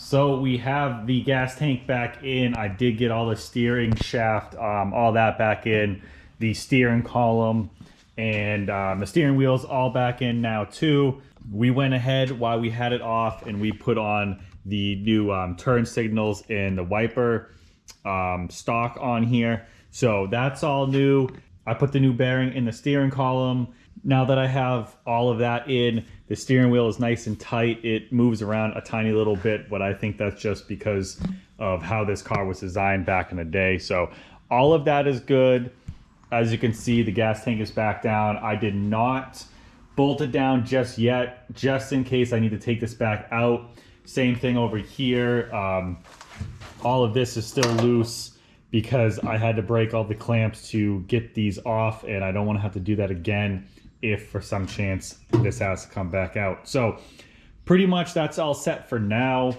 So we have the gas tank back in. I did get all the steering shaft, all that back in, the steering column, and the steering wheel's all back in now too. We went ahead while we had it off and we put on the new turn signals and the wiper stock on here. So that's all new. I put the new bearing in the steering column. Now that I have all of that in, the steering wheel is nice and tight. It moves around a tiny little bit, but I think that's just because of how this car was designed back in the day. So all of that is good. As you can see, the gas tank is back down. I did not bolt it down just yet, just in case I need to take this back out. Same thing over here. All of this is still loose because I had to break all the clamps to get these off, and I don't want to have to do that again if for some chance this has to come back out. So pretty much that's all set for now.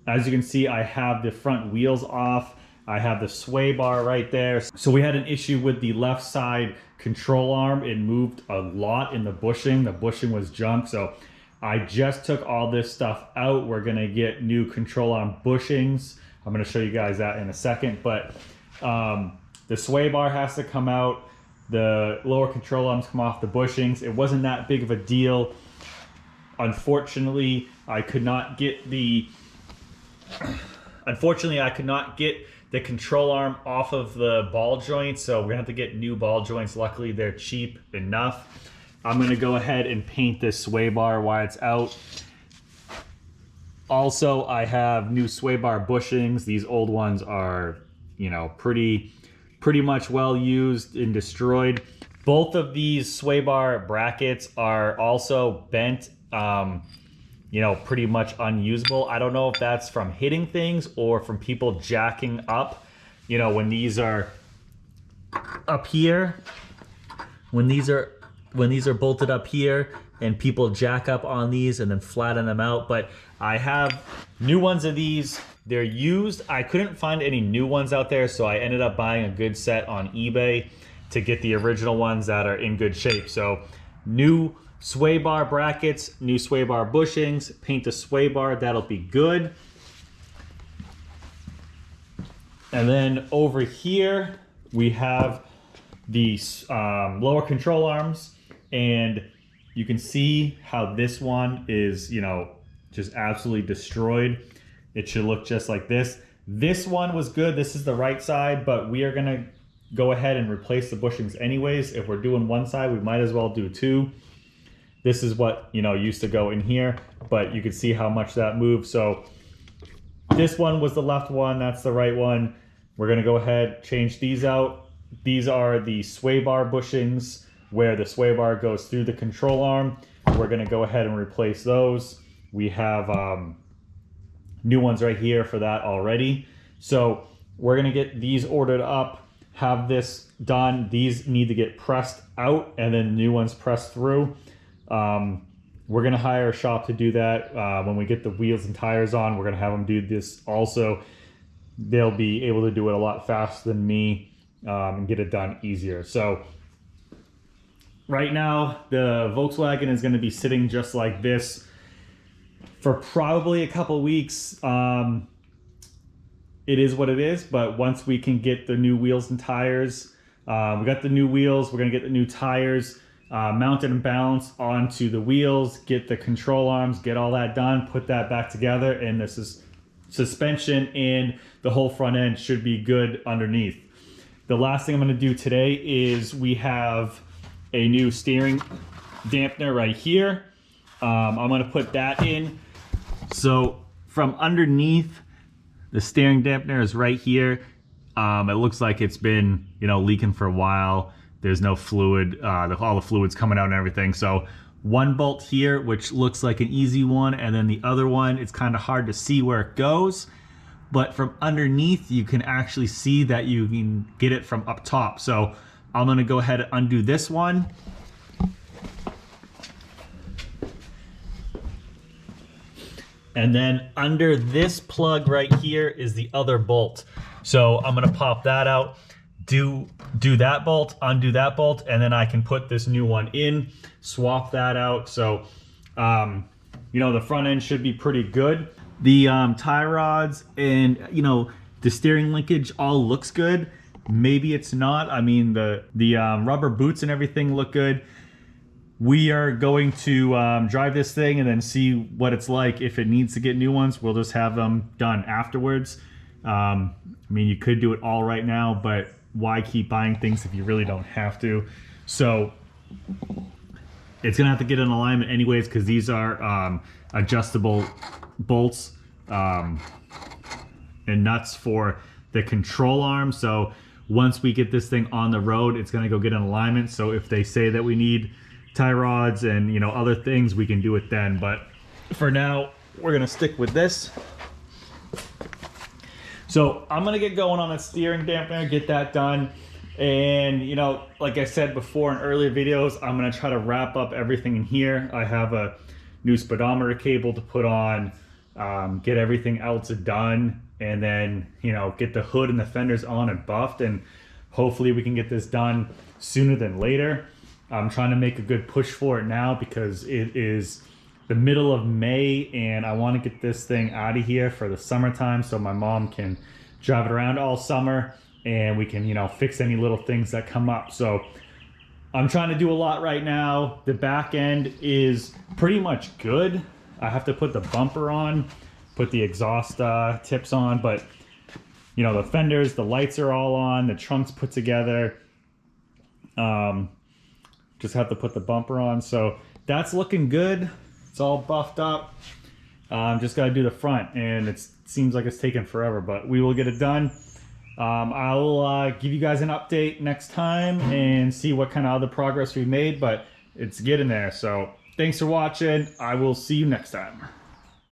As you can see, I have the front wheels off. I have the sway bar right there. So we had an issue with the left side control arm. It moved a lot in the bushing. The bushing was junk. So I just took all this stuff out. We're gonna get new control arm bushings. I'm gonna show you guys that in a second, but the sway bar has to come out. The lower control arms come off the bushings. It wasn't that big of a deal. Unfortunately, I could not get the control arm off of the ball joints, so we have to get new ball joints. Luckily, they're cheap enough. I'm gonna go ahead and paint this sway bar while it's out. Also, I have new sway bar bushings. These old ones are, you know, pretty much well used and destroyed. Both of these sway bar brackets are also bent, you know, pretty much unusable. I don't know if that's from hitting things or from people jacking up. You know, when these are up here, when these are bolted up here and people jack up on these and then flatten them out. But I have new ones of these. They're used. I couldn't find any new ones out there, so I ended up buying a good set on eBay to get the original ones that are in good shape. So new sway bar brackets, new sway bar bushings, paint the sway bar, that'll be good. And then over here, we have the lower control arms, and you can see how this one is, you know, just absolutely destroyed. It should look just like this. This one was good. This is the right side, but we are gonna go ahead and replace the bushings anyways. If we're doing one side, we might as well do two. This is what, you know, used to go in here, but you can see how much that moved. So this one was the left one, that's the right one. We're gonna go ahead, change these out. These are the sway bar bushings where the sway bar goes through the control arm. We're gonna go ahead and replace those. We have new ones right here for that already. So we're gonna get these ordered up, have this done. These need to get pressed out and then new ones pressed through. We're gonna hire a shop to do that. When we get the wheels and tires on, we're gonna have them do this also. They'll be able to do it a lot faster than me and get it done easier. So right now, the Volkswagen is gonna be sitting just like this for probably a couple weeks. It is what it is, but once we can get the new wheels and tires, we got the new wheels, we're gonna get the new tires mounted and balanced onto the wheels, get the control arms, get all that done, put that back together, and this is suspension and the whole front end should be good underneath. The last thing I'm gonna do today is we have a new steering dampener right here. I'm gonna put that in. So from underneath, the steering dampener is right here. It looks like it's been, you know, leaking for a while. There's no fluid, all the fluid's coming out and everything. So one bolt here, which looks like an easy one, and then the other one, it's kind of hard to see where it goes. But from underneath, you can actually see that you can get it from up top. So I'm gonna go ahead and undo this one. And then under this plug right here is the other bolt. So I'm gonna pop that out, do that bolt, undo that bolt, and then I can put this new one in, swap that out. So, you know, the front end should be pretty good. The tie rods and, you know, the steering linkage all looks good. Maybe it's not. I mean, the rubber boots and everything look good. We are going to drive this thing and then see what it's like. If it needs to get new ones, we'll just have them done afterwards. I mean, you could do it all right now, but why keep buying things if you really don't have to? So it's gonna have to get in alignment anyways, because these are adjustable bolts and nuts for the control arm. So once we get this thing on the road, it's gonna go get in alignment. So if they say that we need tie rods and, you know, other things, we can do it then. But for now, we're gonna stick with this. So I'm gonna get going on the steering dampener, get that done. And, you know, like I said before in earlier videos, I'm gonna try to wrap up everything in here. I have a new speedometer cable to put on, get everything else done, and then, you know, get the hood and the fenders on and buffed, and hopefully we can get this done sooner than later. I'm trying to make a good push for it now because it is the middle of May and I want to get this thing out of here for the summertime so my mom can drive it around all summer and we can, you know, fix any little things that come up. So I'm trying to do a lot right now. The back end is pretty much good. I have to put the bumper on, put the exhaust tips on, but you know, the fenders, the lights are all on, the trunk's put together. Just have to put the bumper on. So that's looking good. It's all buffed up. Just got to do the front, and it seems like it's taking forever, but we will get it done. I'll give you guys an update next time and see what kind of other progress we made, but it's getting there. So thanks for watching. I will see you next time.